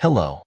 Hello.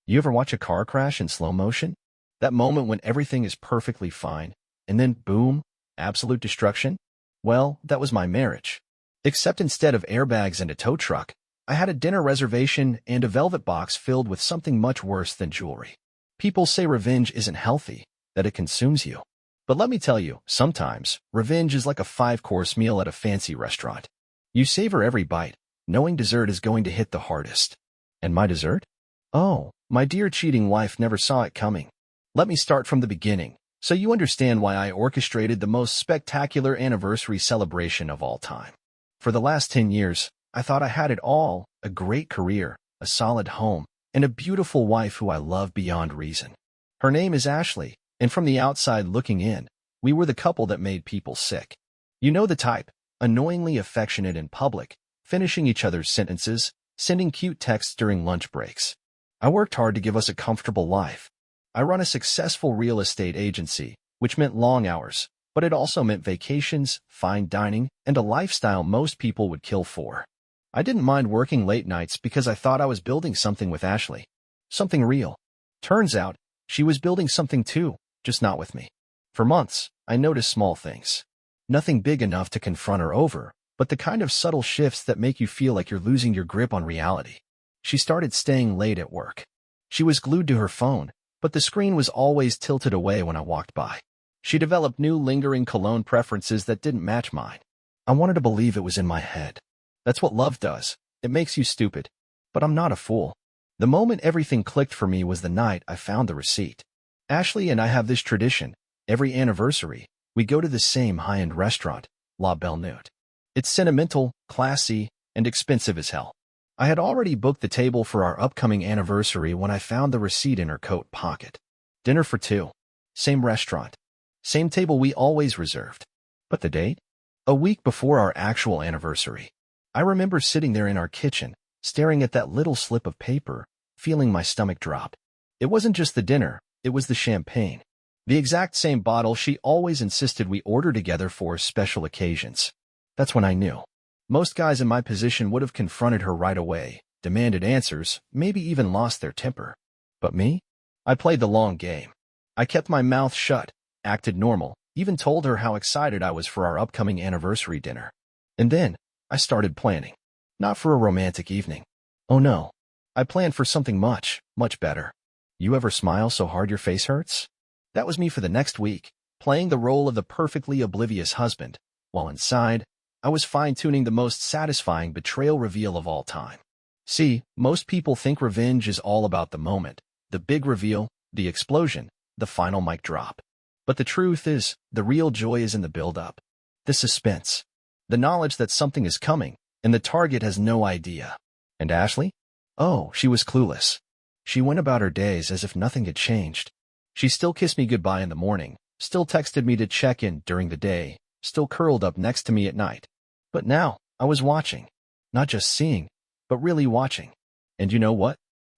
You ever watch a car crash in slow motion? That moment when everything is perfectly fine, and then boom, absolute destruction? Well, that was my marriage. Except instead of airbags and a tow truck, I had a dinner reservation and a velvet box filled with something much worse than jewelry. People say revenge isn't healthy, that it consumes you. But let me tell you, sometimes, revenge is like a 5-course meal at a fancy restaurant. You savor every bite, knowing dessert is going to hit the hardest. And my dessert? Oh, my dear cheating wife never saw it coming. Let me start from the beginning, so you understand why I orchestrated the most spectacular anniversary celebration of all time. For the last 10 years, I thought I had it all, a great career, a solid home, and a beautiful wife who I love beyond reason. Her name is Ashley, and from the outside looking in, we were the couple that made people sick. You know the type, annoyingly affectionate in public, finishing each other's sentences, sending cute texts during lunch breaks. I worked hard to give us a comfortable life. I run a successful real estate agency, which meant long hours, but it also meant vacations, fine dining, and a lifestyle most people would kill for. I didn't mind working late nights because I thought I was building something with Ashley. Something real. Turns out, she was building something too, just not with me. For months, I noticed small things. Nothing big enough to confront her over, but the kind of subtle shifts that make you feel like you're losing your grip on reality. She started staying late at work. She was glued to her phone, but the screen was always tilted away when I walked by. She developed new lingering cologne preferences that didn't match mine. I wanted to believe it was in my head. That's what love does. It makes you stupid. But I'm not a fool. The moment everything clicked for me was the night I found the receipt. Ashley and I have this tradition. Every anniversary, we go to the same high-end restaurant, La Belle Note. It's sentimental, classy, and expensive as hell. I had already booked the table for our upcoming anniversary when I found the receipt in her coat pocket. Dinner for two. Same restaurant. Same table we always reserved. But the date? A week before our actual anniversary. I remember sitting there in our kitchen, staring at that little slip of paper, feeling my stomach drop. It wasn't just the dinner, it was the champagne. The exact same bottle she always insisted we order together for special occasions. That's when I knew. Most guys in my position would have confronted her right away, demanded answers, maybe even lost their temper. But me? I played the long game. I kept my mouth shut, acted normal, even told her how excited I was for our upcoming anniversary dinner. And then, I started planning. Not for a romantic evening. Oh no. I planned for something much, much better. You ever smile so hard your face hurts? That was me for the next week, playing the role of the perfectly oblivious husband, while inside, I was fine-tuning the most satisfying betrayal reveal of all time. See, most people think revenge is all about the moment, the big reveal, the explosion, the final mic drop. But the truth is, the real joy is in the build-up. The suspense. The knowledge that something is coming, and the target has no idea. And Ashley? Oh, she was clueless. She went about her days as if nothing had changed. She still kissed me goodbye in the morning, still texted me to check in during the day, still curled up next to me at night. But now, I was watching. Not just seeing, but really watching. And you know what?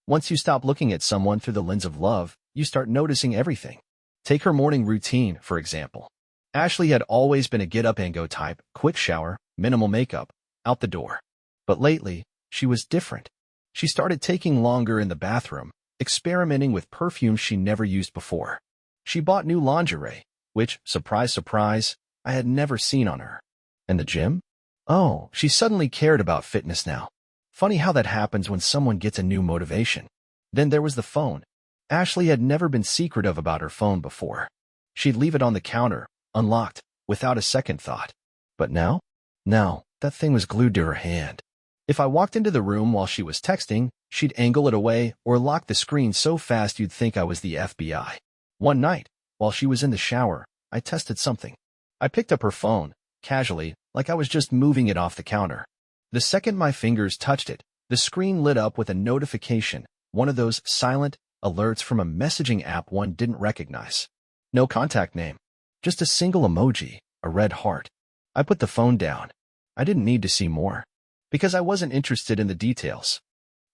Once you stop looking at someone through the lens of love, you start noticing everything. Take her morning routine, for example. Ashley had always been a get-up-and-go type, quick shower, minimal makeup, out the door. But lately, she was different. She started taking longer in the bathroom, experimenting with perfumes she never used before. She bought new lingerie, which, surprise, surprise, I had never seen on her. And the gym? Oh, she suddenly cared about fitness now. Funny how that happens when someone gets a new motivation. Then there was the phone. Ashley had never been secretive about her phone before. She'd leave it on the counter, unlocked, without a second thought. But now? Now, that thing was glued to her hand. If I walked into the room while she was texting, she'd angle it away or lock the screen so fast you'd think I was the FBI. One night, while she was in the shower, I tested something. I picked up her phone, casually, like I was just moving it off the counter. The second my fingers touched it, the screen lit up with a notification, one of those silent alerts from a messaging app one didn't recognize. No contact name. Just a single emoji, a red heart. I put the phone down. I didn't need to see more. Because I wasn't interested in the details.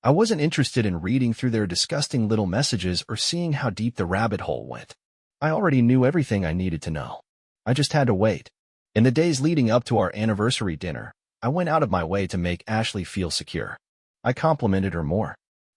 I wasn't interested in reading through their disgusting little messages or seeing how deep the rabbit hole went. I already knew everything I needed to know. I just had to wait. In the days leading up to our anniversary dinner, I went out of my way to make Ashley feel secure. I complimented her more.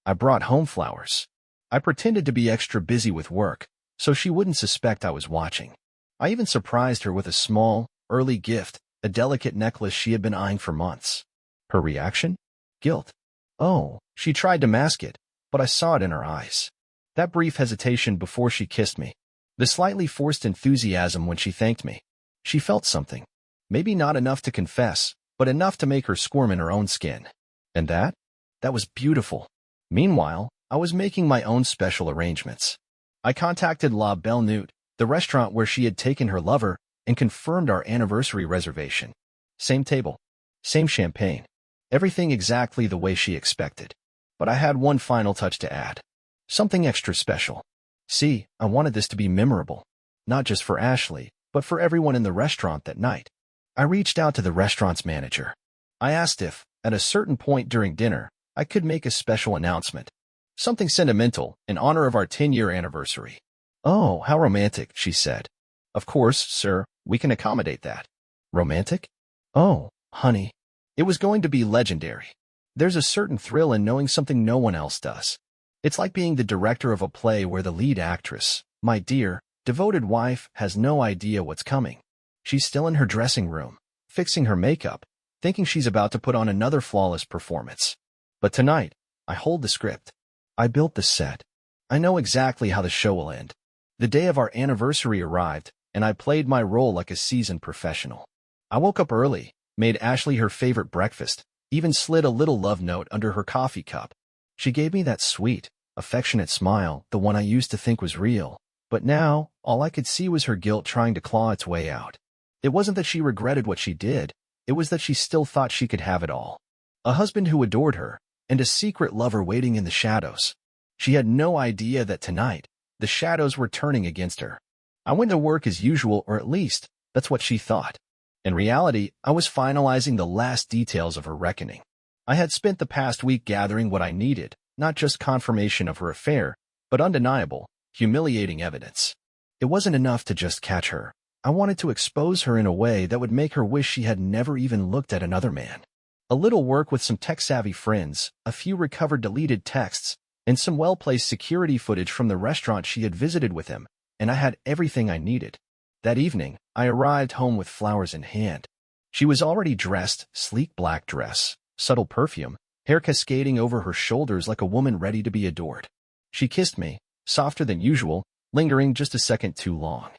I brought home flowers. I pretended to be extra busy with work, so she wouldn't suspect I was watching. I even surprised her with a small, early gift, a delicate necklace she had been eyeing for months. Her reaction? Guilt. Oh, she tried to mask it, but I saw it in her eyes. That brief hesitation before she kissed me. The slightly forced enthusiasm when she thanked me. She felt something. Maybe not enough to confess, but enough to make her squirm in her own skin. And that? That was beautiful. Meanwhile, I was making my own special arrangements. I contacted La Belle Nuit, the restaurant where she had taken her lover, and confirmed our anniversary reservation. Same table. Same champagne. Everything exactly the way she expected. But I had one final touch to add. Something extra special. See, I wanted this to be memorable. Not just for Ashley, but for everyone in the restaurant that night. I reached out to the restaurant's manager. I asked if, at a certain point during dinner, I could make a special announcement. Something sentimental, in honor of our 10-year anniversary. Oh, how romantic, she said. Of course, sir, we can accommodate that. Romantic? Oh, honey. It was going to be legendary. There's a certain thrill in knowing something no one else does. It's like being the director of a play where the lead actress, my dear, devoted wife, has no idea what's coming. She's still in her dressing room, fixing her makeup, thinking she's about to put on another flawless performance. But tonight, I hold the script. I built the set. I know exactly how the show will end. The day of our anniversary arrived, and I played my role like a seasoned professional. I woke up early, made Ashley her favorite breakfast, even slid a little love note under her coffee cup. She gave me that sweet, affectionate smile, the one I used to think was real. But now, all I could see was her guilt trying to claw its way out. It wasn't that she regretted what she did. It was that she still thought she could have it all. A husband who adored her, and a secret lover waiting in the shadows. She had no idea that tonight, the shadows were turning against her. I went to work as usual, or at least, that's what she thought. In reality, I was finalizing the last details of her reckoning. I had spent the past week gathering what I needed, not just confirmation of her affair, but undeniable, humiliating evidence. It wasn't enough to just catch her. I wanted to expose her in a way that would make her wish she had never even looked at another man. A little work with some tech-savvy friends, a few recovered deleted texts, and some well-placed security footage from the restaurant she had visited with him, and I had everything I needed. That evening, I arrived home with flowers in hand. She was already dressed, sleek black dress, subtle perfume, hair cascading over her shoulders like a woman ready to be adored. She kissed me, softer than usual, lingering just a second too long.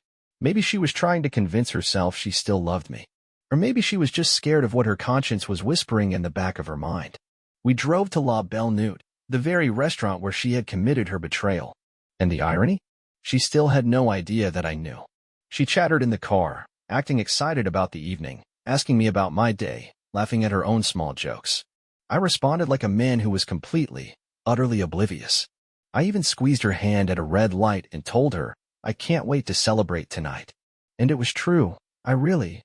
Maybe she was trying to convince herself she still loved me. Or maybe she was just scared of what her conscience was whispering in the back of her mind. We drove to La Belle Nuit, the very restaurant where she had committed her betrayal. And the irony? She still had no idea that I knew. She chattered in the car, acting excited about the evening, asking me about my day, laughing at her own small jokes. I responded like a man who was completely, utterly oblivious. I even squeezed her hand at a red light and told her, I can't wait to celebrate tonight. And it was true. I really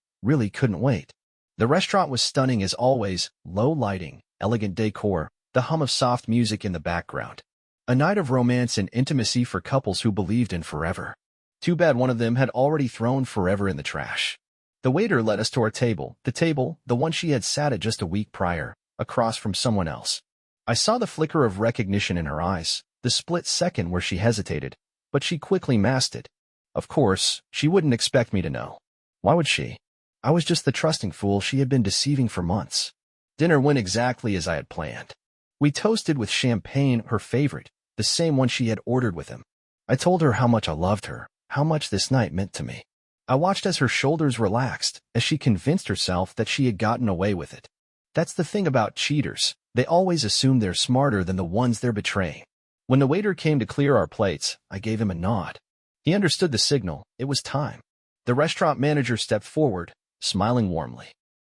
couldn't wait. The restaurant was stunning as always, low lighting, elegant decor, the hum of soft music in the background. A night of romance and intimacy for couples who believed in forever. Too bad one of them had already thrown forever in the trash. The waiter led us to our table, the one she had sat at just a week prior, across from someone else. I saw the flicker of recognition in her eyes, the split second where she hesitated, but she quickly masked it. Of course, she wouldn't expect me to know. Why would she? I was just the trusting fool she had been deceiving for months. Dinner went exactly as I had planned. We toasted with champagne, her favorite, the same one she had ordered with him. I told her how much I loved her, how much this night meant to me. I watched as her shoulders relaxed, as she convinced herself that she had gotten away with it. That's the thing about cheaters. They always assume they're smarter than the ones they're betraying. When the waiter came to clear our plates, I gave him a nod. He understood the signal. It was time. The restaurant manager stepped forward, smiling warmly.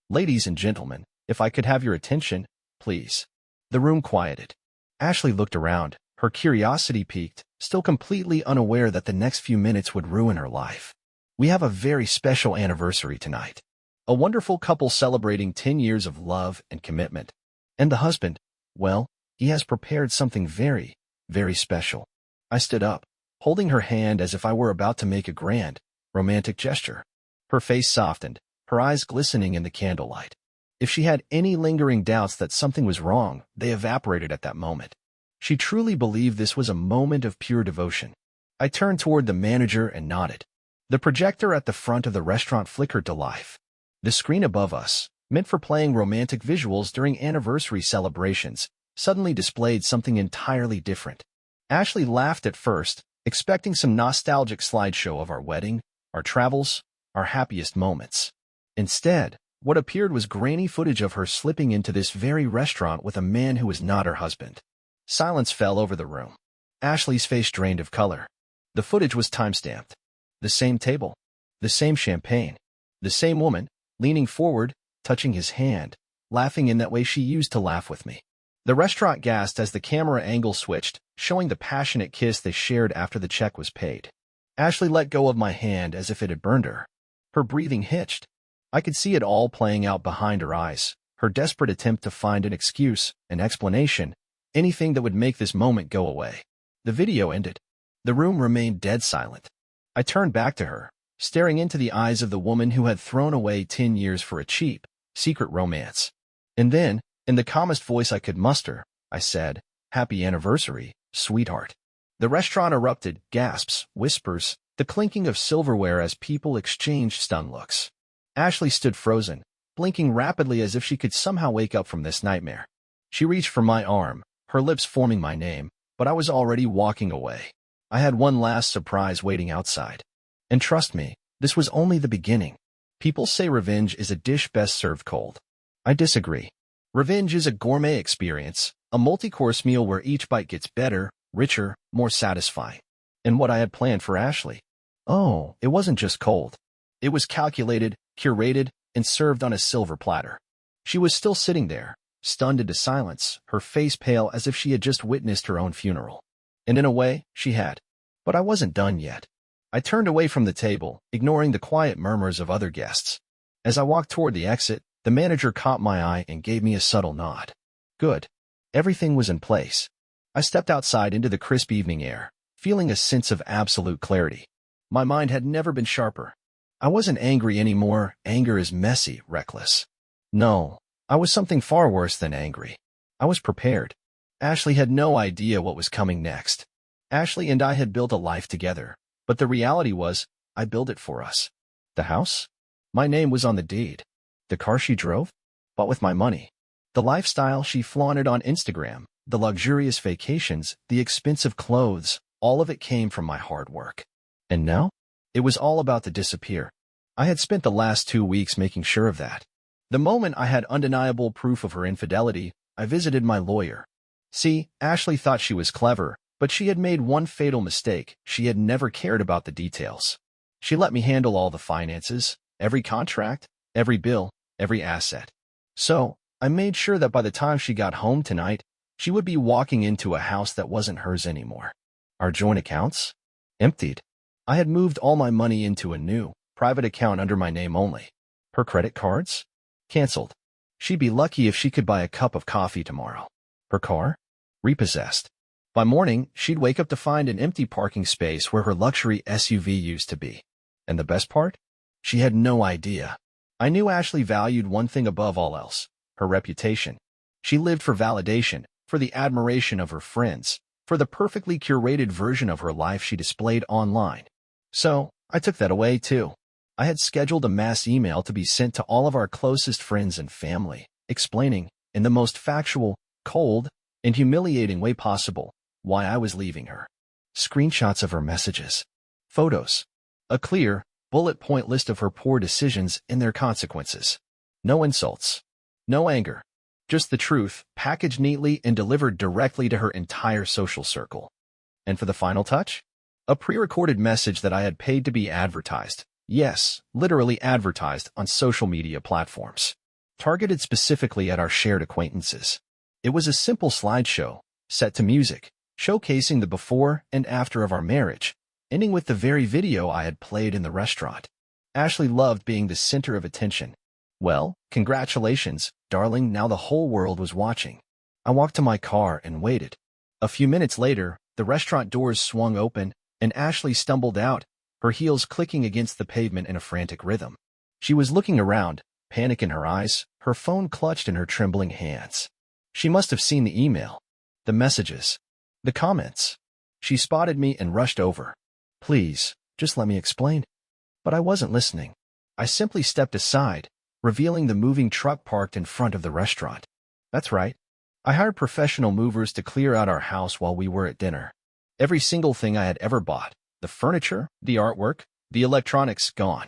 Ladies and gentlemen, if I could have your attention, please. The room quieted. Ashley looked around, her curiosity piqued, still completely unaware that the next few minutes would ruin her life. We have a very special anniversary tonight. A wonderful couple celebrating 10 years of love and commitment. And the husband, well, he has prepared something very, very special. I stood up, holding her hand as if I were about to make a grand, romantic gesture. Her face softened, her eyes glistening in the candlelight. If she had any lingering doubts that something was wrong, they evaporated at that moment. She truly believed this was a moment of pure devotion. I turned toward the manager and nodded. The projector at the front of the restaurant flickered to life. The screen above us, meant for playing romantic visuals during anniversary celebrations, suddenly displayed something entirely different. Ashley laughed at first, expecting some nostalgic slideshow of our wedding, our travels, our happiest moments. Instead, what appeared was grainy footage of her slipping into this very restaurant with a man who was not her husband. Silence fell over the room. Ashley's face drained of color. The footage was time-stamped. The same table. The same champagne. The same woman, leaning forward, touching his hand, laughing in that way she used to laugh with me. The restaurant gasped as the camera angle switched, showing the passionate kiss they shared after the check was paid. Ashley let go of my hand as if it had burned her. Her breathing hitched. I could see it all playing out behind her eyes, her desperate attempt to find an excuse, an explanation, anything that would make this moment go away. The video ended. The room remained dead silent. I turned back to her, staring into the eyes of the woman who had thrown away 10 years for a cheap, secret romance. And then, in the calmest voice I could muster, I said, "Happy anniversary, sweetheart." The restaurant erupted, gasps, whispers, the clinking of silverware as people exchanged stunned looks. Ashley stood frozen, blinking rapidly as if she could somehow wake up from this nightmare. She reached for my arm, her lips forming my name, but I was already walking away. I had one last surprise waiting outside. And trust me, this was only the beginning. People say revenge is a dish best served cold. I disagree. Revenge is a gourmet experience, a multi-course meal where each bite gets better, richer, more satisfying. And what I had planned for Ashley? Oh, it wasn't just cold. It was calculated, curated, and served on a silver platter. She was still sitting there, stunned into silence, her face pale as if she had just witnessed her own funeral. And in a way, she had. But I wasn't done yet. I turned away from the table, ignoring the quiet murmurs of other guests. As I walked toward the exit, the manager caught my eye and gave me a subtle nod. Good. Everything was in place. I stepped outside into the crisp evening air, feeling a sense of absolute clarity. My mind had never been sharper. I wasn't angry anymore. Anger is messy, reckless. No, I was something far worse than angry. I was prepared. Ashley had no idea what was coming next. Ashley and I had built a life together, but the reality was, I built it for us. The house? My name was on the deed. The car she drove? Bought with my money. The lifestyle she flaunted on Instagram, the luxurious vacations, the expensive clothes, all of it came from my hard work. And now? It was all about to disappear. I had spent the last 2 weeks making sure of that. The moment I had undeniable proof of her infidelity, I visited my lawyer. See, Ashley thought she was clever, but she had made one fatal mistake. She had never cared about the details. She let me handle all the finances, every contract, every bill, every asset. So, I made sure that by the time she got home tonight, she would be walking into a house that wasn't hers anymore. Our joint accounts? Emptied. I had moved all my money into a new, private account under my name only. Her credit cards? Canceled. She'd be lucky if she could buy a cup of coffee tomorrow. Her car? Repossessed. By morning, she'd wake up to find an empty parking space where her luxury SUV used to be. And the best part? She had no idea. I knew Ashley valued one thing above all else, her reputation. She lived for validation, for the admiration of her friends, for the perfectly curated version of her life she displayed online. So, I took that away too. I had scheduled a mass email to be sent to all of our closest friends and family, explaining, in the most factual, cold, and humiliating way possible, why I was leaving her. Screenshots of her messages. Photos. A clear, bullet point list of her poor decisions and their consequences. No insults. No anger. Just the truth, packaged neatly and delivered directly to her entire social circle. And for the final touch? A pre-recorded message that I had paid to be advertised. Yes, literally advertised on social media platforms. Targeted specifically at our shared acquaintances. It was a simple slideshow, set to music, showcasing the before and after of our marriage, ending with the very video I had played in the restaurant. Ashley loved being the center of attention. Well, congratulations, darling, now the whole world was watching. I walked to my car and waited. A few minutes later, the restaurant doors swung open, and Ashley stumbled out, her heels clicking against the pavement in a frantic rhythm. She was looking around, panic in her eyes, her phone clutched in her trembling hands. She must have seen the email. The messages. The comments. She spotted me and rushed over. Please, just let me explain. But I wasn't listening. I simply stepped aside, revealing the moving truck parked in front of the restaurant. That's right. I hired professional movers to clear out our house while we were at dinner. Every single thing I had ever bought, the furniture, the artwork, the electronics, gone.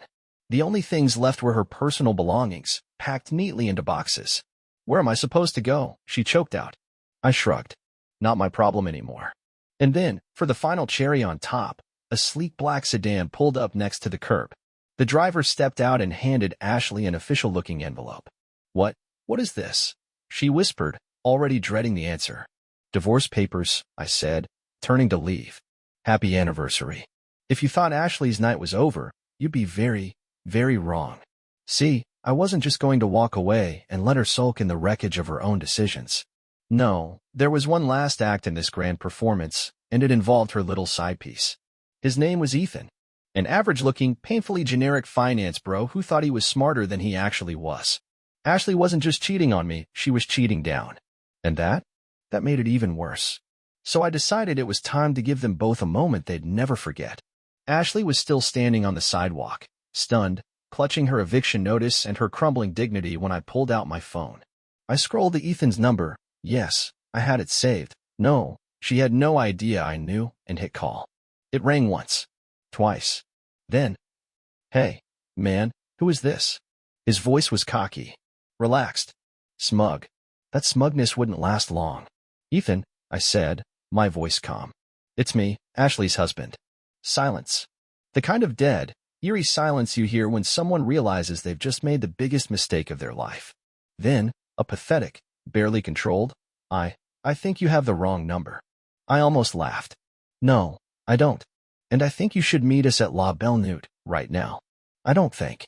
The only things left were her personal belongings, packed neatly into boxes. Where am I supposed to go? She choked out. I shrugged. Not my problem anymore. And then, for the final cherry on top, a sleek black sedan pulled up next to the curb. The driver stepped out and handed Ashley an official-looking envelope. What is this? She whispered, already dreading the answer. Divorce papers, I said, turning to leave. Happy anniversary. If you thought Ashley's night was over, you'd be very, very wrong. See, I wasn't just going to walk away and let her sulk in the wreckage of her own decisions. No, there was one last act in this grand performance, and it involved her little side piece. His name was Ethan, an average-looking, painfully generic finance bro who thought he was smarter than he actually was. Ashley wasn't just cheating on me, she was cheating down. And that made it even worse. So I decided it was time to give them both a moment they'd never forget. Ashley was still standing on the sidewalk, stunned, clutching her eviction notice and her crumbling dignity when I pulled out my phone. I scrolled to Ethan's number. Yes, I had it saved. No, she had no idea I knew, and hit call. It rang once. Twice. Then, hey, man, who is this? His voice was cocky, relaxed, smug. That smugness wouldn't last long. Ethan, I said, my voice calm. It's me, Ashley's husband. Silence. The kind of dead, eerie silence you hear when someone realizes they've just made the biggest mistake of their life. Then, a pathetic, barely controlled, I think you have the wrong number. I almost laughed. No, I don't. And I think you should meet us at La Belle Nuit, right now. I don't think.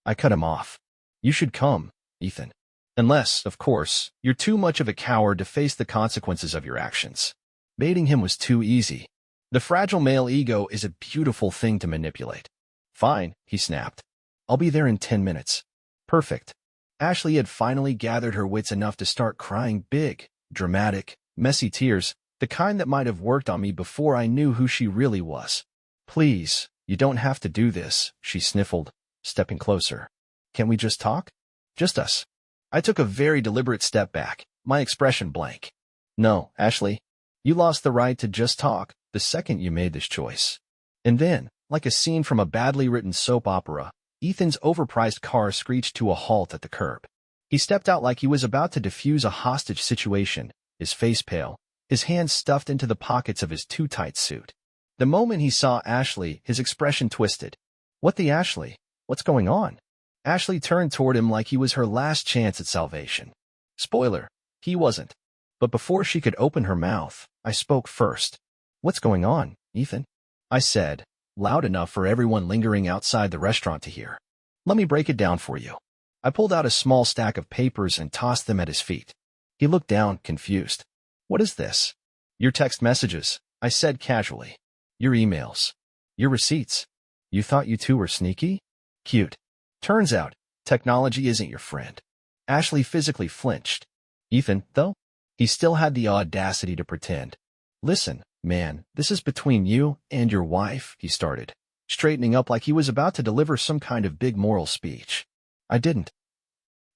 I cut him off. You should come, Ethan. Unless, of course, you're too much of a coward to face the consequences of your actions. Baiting him was too easy. The fragile male ego is a beautiful thing to manipulate. Fine, he snapped. I'll be there in 10 minutes. Perfect. Ashley had finally gathered her wits enough to start crying big, dramatic, messy tears, the kind that might have worked on me before I knew who she really was. Please, you don't have to do this, she sniffled, stepping closer. Can we just talk? Just us. I took a very deliberate step back, my expression blank. No, Ashley. You lost the right to just talk the second you made this choice. And then, like a scene from a badly written soap opera, Ethan's overpriced car screeched to a halt at the curb. He stepped out like he was about to defuse a hostage situation, his face pale, his hands stuffed into the pockets of his too-tight suit. The moment he saw Ashley, his expression twisted. What the Ashley? What's going on? Ashley turned toward him like he was her last chance at salvation. Spoiler, he wasn't. But before she could open her mouth, I spoke first. What's going on, Ethan? I said, loud enough for everyone lingering outside the restaurant to hear. Let me break it down for you. I pulled out a small stack of papers and tossed them at his feet. He looked down, confused. What is this? Your text messages, I said casually. Your emails. Your receipts. You thought you two were sneaky? Cute. Turns out, technology isn't your friend. Ashley physically flinched. Ethan, though? He still had the audacity to pretend. Listen, man, this is between you and your wife, he started, straightening up like he was about to deliver some kind of big moral speech. I didn't.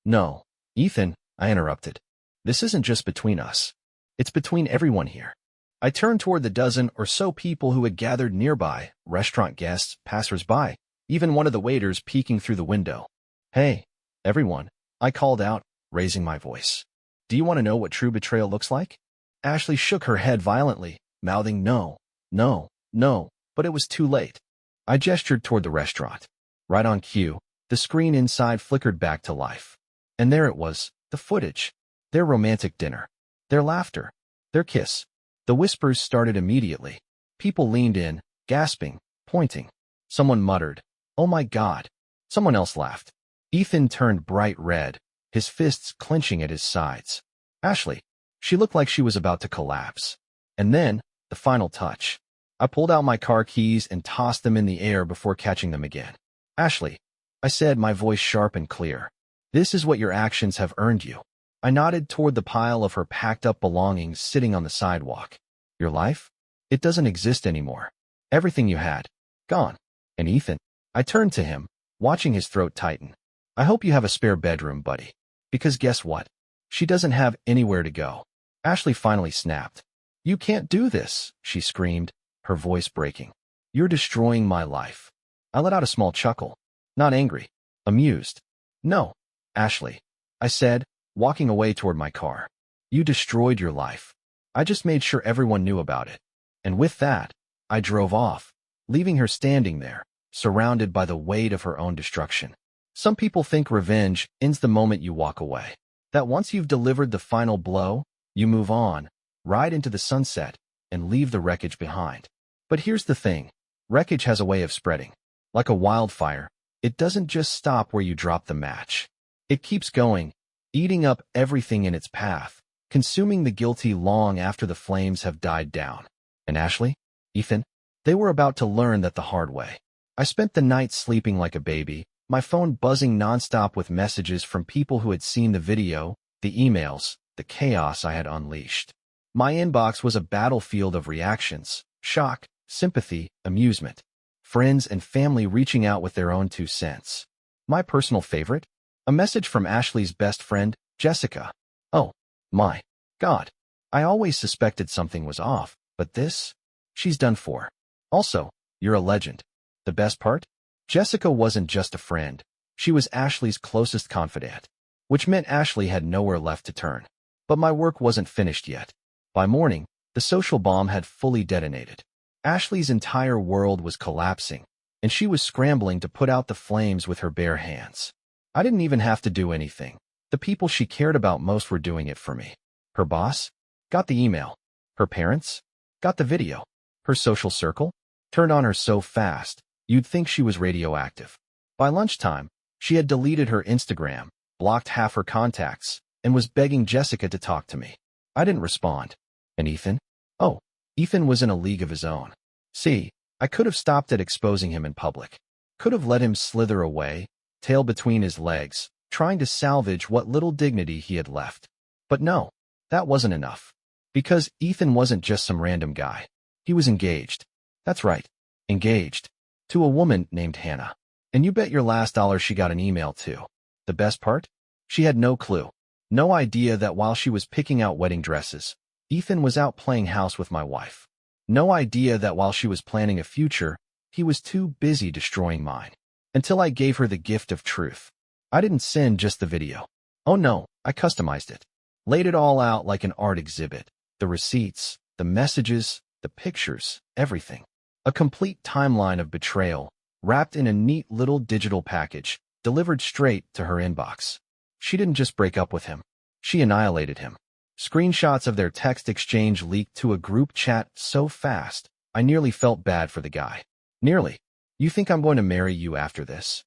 No, Ethan, I interrupted. This isn't just between us. It's between everyone here. I turned toward the dozen or so people who had gathered nearby, restaurant guests, passers-by, even one of the waiters peeking through the window. Hey, everyone, I called out, raising my voice. Do you want to know what true betrayal looks like? Ashley shook her head violently, mouthing no, no, no, but it was too late. I gestured toward the restaurant. Right on cue, the screen inside flickered back to life. And there it was, the footage. Their romantic dinner. Their laughter. Their kiss. The whispers started immediately. People leaned in, gasping, pointing. Someone muttered, "Oh my God." Someone else laughed. Ethan turned bright red, his fists clenching at his sides. Ashley. She looked like she was about to collapse. And then, the final touch. I pulled out my car keys and tossed them in the air before catching them again. Ashley, I said, my voice sharp and clear. This is what your actions have earned you. I nodded toward the pile of her packed-up belongings sitting on the sidewalk. Your life? It doesn't exist anymore. Everything you had. Gone. And Ethan? I turned to him, watching his throat tighten. I hope you have a spare bedroom, buddy. Because guess what? She doesn't have anywhere to go. Ashley finally snapped. You can't do this, she screamed, her voice breaking. You're destroying my life. I let out a small chuckle. Not angry. Amused. No, Ashley, I said, walking away toward my car. You destroyed your life. I just made sure everyone knew about it. And with that, I drove off, leaving her standing there, surrounded by the weight of her own destruction. Some people think revenge ends the moment you walk away. That once you've delivered the final blow, you move on, ride into the sunset, and leave the wreckage behind. But here's the thing. Wreckage has a way of spreading. Like a wildfire, it doesn't just stop where you drop the match. It keeps going, eating up everything in its path, consuming the guilty long after the flames have died down. And Ashley? Ethan? They were about to learn that the hard way. I spent the night sleeping like a baby, my phone buzzing nonstop with messages from people who had seen the video, the emails, the chaos I had unleashed. My inbox was a battlefield of reactions, shock, sympathy, amusement. Friends and family reaching out with their own 2 cents. My personal favorite? A message from Ashley's best friend, Jessica. Oh, my God. I always suspected something was off, but this? She's done for. Also, you're a legend. The best part? Jessica wasn't just a friend. She was Ashley's closest confidant, which meant Ashley had nowhere left to turn. But my work wasn't finished yet. By morning, the social bomb had fully detonated. Ashley's entire world was collapsing, and she was scrambling to put out the flames with her bare hands. I didn't even have to do anything. The people she cared about most were doing it for me. Her boss? Got the email. Her parents? Got the video. Her social circle? Turned on her so fast, you'd think she was radioactive. By lunchtime, she had deleted her Instagram, blocked half her contacts, and was begging Jessica to talk to me. I didn't respond. And Ethan? Oh, Ethan was in a league of his own. See, I could have stopped at exposing him in public. Could have let him slither away, tail between his legs, trying to salvage what little dignity he had left. But no, that wasn't enough. Because Ethan wasn't just some random guy. He was engaged. That's right, engaged. To a woman named Hannah. And you bet your last dollar she got an email too. The best part? She had no clue. No idea that while she was picking out wedding dresses, Ethan was out playing house with my wife. No idea that while she was planning a future, he was too busy destroying mine. Until I gave her the gift of truth. I didn't send just the video. Oh no, I customized it. Laid it all out like an art exhibit. The receipts, the messages, the pictures, everything. A complete timeline of betrayal, wrapped in a neat little digital package, delivered straight to her inbox. She didn't just break up with him. She annihilated him. Screenshots of their text exchange leaked to a group chat so fast, I nearly felt bad for the guy. Nearly. You think I'm going to marry you after this?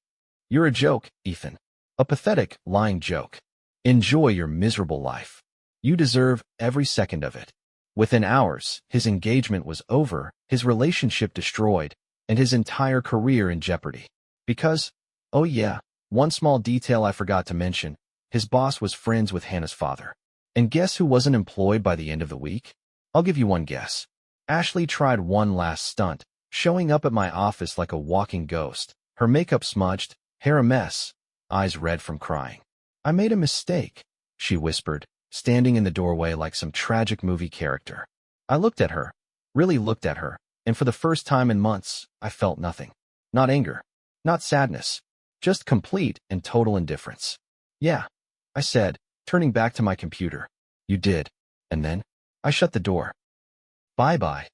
You're a joke, Ethan. A pathetic, lying joke. Enjoy your miserable life. You deserve every second of it. Within hours, his engagement was over, his relationship destroyed, and his entire career in jeopardy. Because, oh yeah, one small detail I forgot to mention, his boss was friends with Hannah's father. And guess who wasn't employed by the end of the week? I'll give you one guess. Ashley tried one last stunt, showing up at my office like a walking ghost, her makeup smudged, hair a mess, eyes red from crying. I made a mistake, she whispered, standing in the doorway like some tragic movie character. I looked at her, really looked at her, and for the first time in months, I felt nothing. Not anger, not sadness, just complete and total indifference. Yeah, I said, turning back to my computer. You did. And then, I shut the door. Bye-bye.